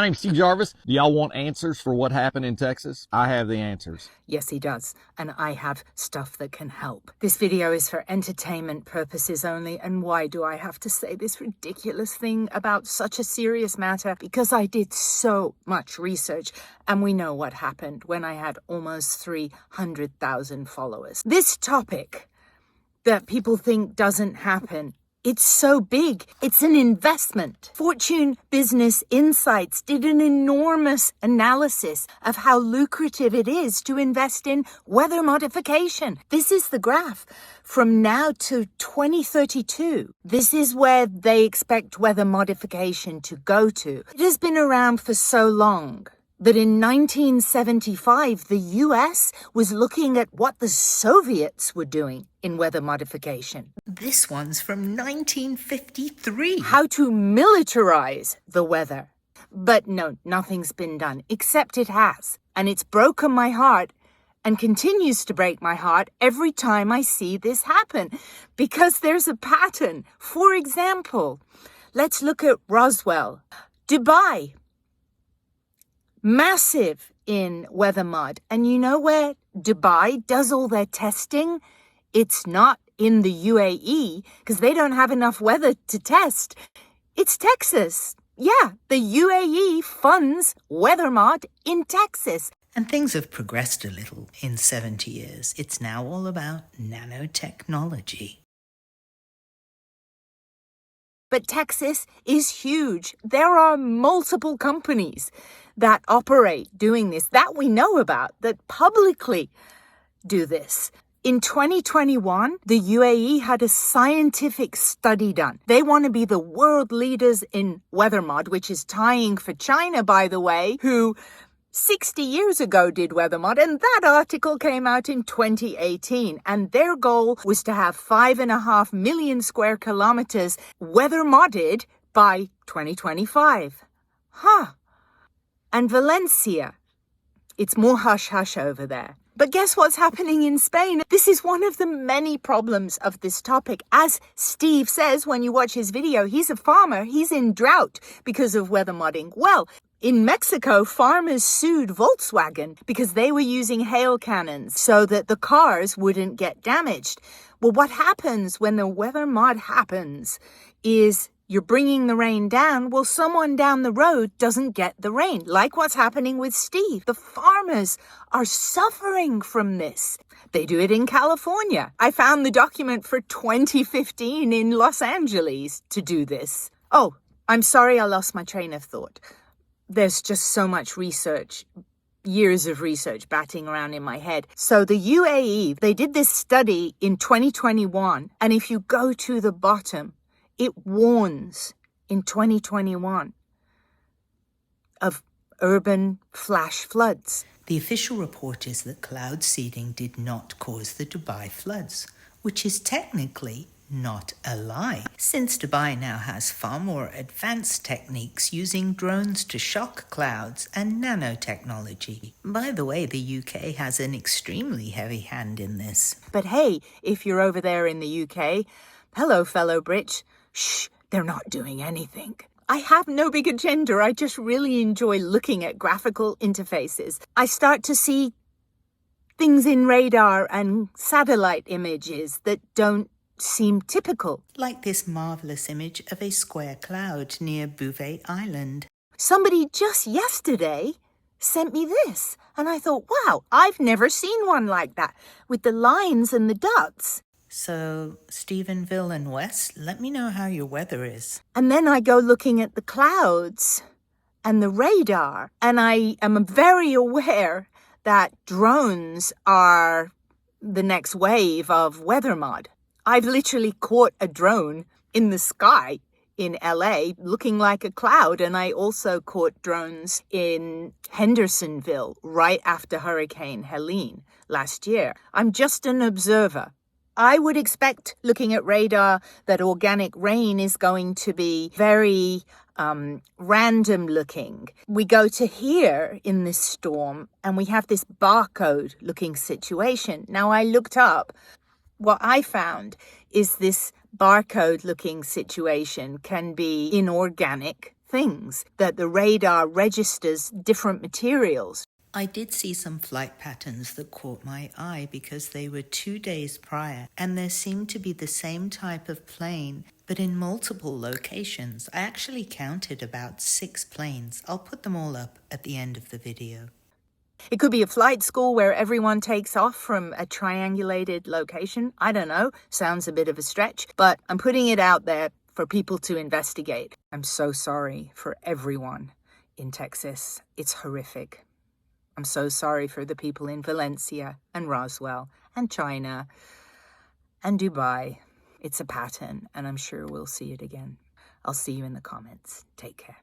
My name's Steve Jarvis. Do y'all want answers for what happened in Texas? I have the answers. Yes, he does. And I have stuff that can help. This video is for entertainment purposes only. And why do I have to say this ridiculous thing about such a serious matter? Because I did so much research, and we know what happened when I had almost 300,000 followers. This topic that people think doesn't happen, it's so big. It's an investment. Fortune Business Insights did an enormous analysis of how lucrative it is to invest in weather modification. This is the graph from now to 2032. This is where they expect weather modification to go to. It has been around for so long that in 1975, the US was looking at what the Soviets were doing in weather modification. This one's from 1953. How to militarize the weather. But no, nothing's been done, except it has. And it's broken my heart and continues to break my heart every time I see this happen, because there's a pattern. For example, let's look at Roswell. Dubai. Massive in weather mod. And you know where Dubai does all their testing? It's not in the UAE, because they don't have enough weather to test. It's Texas. Yeah, the UAE funds weather mod in Texas. And things have progressed a little in 70 years. It's now all about nanotechnology. But Texas is huge. There are multiple companies that operate doing this, that we know about, that publicly do this. In 2021, the UAE had a scientific study done. They want to be the world leaders in weather mod, which is tying for China, by the way, who 60 years ago did weather mod, and that article came out in 2018. And their goal was to have 5.5 million square kilometers weather modded by 2025. And Valencia, it's more hush-hush over there. But guess what's happening in Spain? This is one of the many problems of this topic. As Steve says when you watch his video, he's a farmer. He's in drought because of weather modding. Well, in Mexico, farmers sued Volkswagen because they were using hail cannons so that the cars wouldn't get damaged. Well, what happens when the weather mod happens is you're bringing the rain down. Well, someone down the road doesn't get the rain, like what's happening with Steve. The farmers are suffering from this. They do it in California. I found the document for 2015 in Los Angeles to do this. Oh, I'm sorry I lost my train of thought. There's just so much research, years of research batting around in my head. So the UAE, they did this study in 2021. And if you go to the bottom, it warns in 2021 of urban flash floods. The official report is that cloud seeding did not cause the Dubai floods, which is technically not a lie, since Dubai now has far more advanced techniques using drones to shock clouds and nanotechnology. By the way, the UK has an extremely heavy hand in this. But hey, if you're over there in the UK, hello, fellow Brits. Shh, they're not doing anything. I have no big agenda. I just really enjoy looking at graphical interfaces. I start to see things in radar and satellite images that don't seem typical. Like this marvelous image of a square cloud near Bouvet Island. Somebody just yesterday sent me this, and I thought, wow, I've never seen one like that, with the lines and the dots. So, Stephenville and West, let me know how your weather is. And then I go looking at the clouds and the radar, and I am very aware that drones are the next wave of weather mod. I've literally caught a drone in the sky in LA looking like a cloud, and I also caught drones in Hendersonville right after Hurricane Helene last year. I'm just an observer. I would expect, looking at radar, that organic rain is going to be very random looking. We go to here in this storm and we have this barcode looking situation. Now I looked up. What I found is this barcode looking situation can be inorganic things, that the radar registers different materials. I did see some flight patterns that caught my eye because they were 2 days prior, and there seemed to be the same type of plane, but in multiple locations. I actually counted about 6 planes. I'll put them all up at the end of the video. It could be a flight school where everyone takes off from a triangulated location. I don't know. Sounds a bit of a stretch, but I'm putting it out there for people to investigate. I'm so sorry for everyone in Texas. It's horrific. I'm so sorry for the people in Valencia and Roswell and China and Dubai. It's a pattern, and I'm sure we'll see it again. I'll see you in the comments. Take care.